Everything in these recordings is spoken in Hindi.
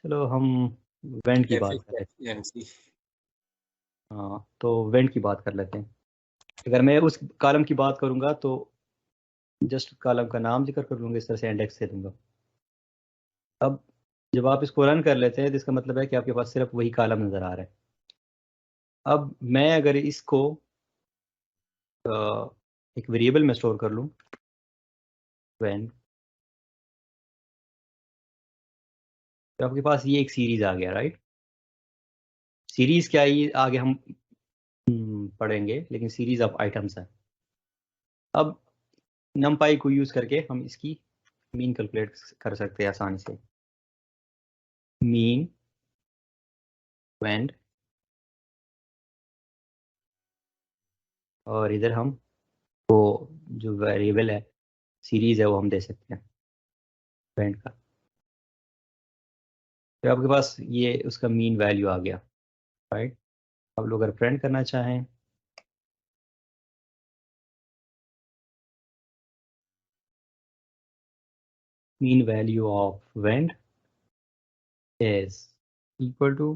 चलो हम वेंट की बात करें। एफिशिएंसी। हाँ, तो वेंट की बात कर लेते हैं। अगर मैं उस कॉलम की बात करूंगा तो जस्ट कॉलम का नाम जिक्र कर लूँगा, इस तरह से इंडेक्स दे दूंगा। अब जब आप इसको रन कर लेते हैं तो इसका मतलब है कि आपके पास सिर्फ वही कॉलम नज़र आ रहा है। अब मैं अगर इसको एक वेरिएबल में स्टोर कर लूँ, वेन, तो आपके पास ये एक सीरीज आ गया, राइट। सीरीज क्या है ये आगे हम पढ़ेंगे, लेकिन सीरीज ऑफ आइटम्स है। अब नमपाई को यूज करके हम इसकी मीन कैलकुलेट कर सकते हैं आसानी से। मीन वेंड, और इधर हम वो जो वेरिएबल है, सीरीज है, वो हम दे सकते हैं वेंड का। तो आपके पास ये उसका मीन वैल्यू आ गया, राइट। आप लोग अगर प्रिंट करना चाहें, mean value of wind is equal to,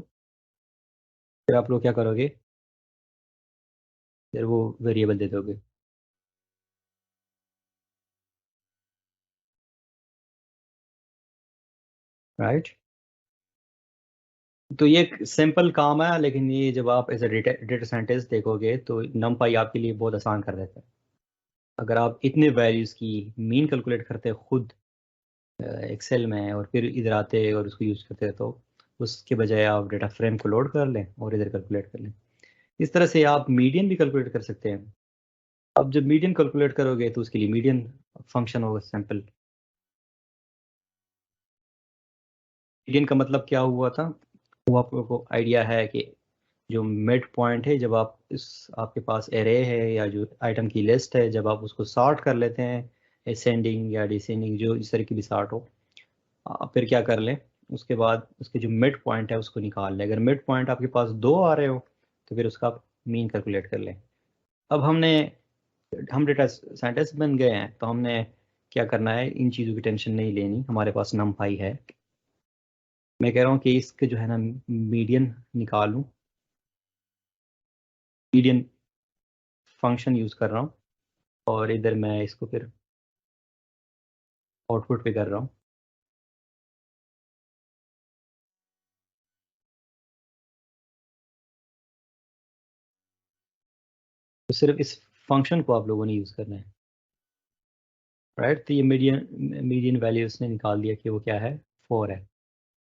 फिर आप लोग क्या करोगे, फिर वो वेरिएबल दे दोगे, राइट। तो ये एक सिंपल काम है, लेकिन ये जब आप एज ए डेटा साइंटिस्ट देखोगे तो नमपाई आपके लिए बहुत आसान कर देता है। अगर आप इतने वैल्यूज की मीन कैलकुलेट करते खुद एक्सेल में, और फिर इधर आते और उसको यूज करते, तो उसके बजाय आप डेटा फ्रेम को लोड कर लें और इधर कैलकुलेट कर लें। इस तरह से आप मीडियन भी कैलकुलेट कर सकते हैं। अब जब मीडियन कैलकुलेट करोगे तो उसके लिए मीडियन फंक्शन होगा सिंपल। मीडियन का मतलब क्या हुआ था, वो आपको आइडिया है कि जो मिड पॉइंट है, जब आप इस आपके पास एरे है या जो आइटम की लिस्ट है, जब आप उसको सॉर्ट कर लेते हैं, असेंडिंग या डिसेंडिंग, जो इस तरह की भी सॉर्ट हो, आप फिर क्या कर लें, उसके बाद उसके जो मिड पॉइंट है उसको निकाल लें। अगर मिड पॉइंट आपके पास 2 आ रहे हो तो फिर उसका आप मीन कैलकुलेट कर लें। अब हम डेटा साइंटिस्ट बन गए हैं, तो हमने क्या करना है, इन चीज़ों की टेंशन नहीं लेनी, हमारे पास नमपाई है। मैं कह रहा हूँ कि इसके जो है ना मीडियन निकालूं, मीडियन फंक्शन यूज़ कर रहा हूँ, और इधर मैं इसको फिर आउटपुट पे कर रहा हूँ। तो सिर्फ इस फंक्शन को आप लोगों ने यूज़ करना है, राइट। तो ये मीडियन मीडियन वैल्यू उसने निकाल दिया कि वो क्या है, 4 है।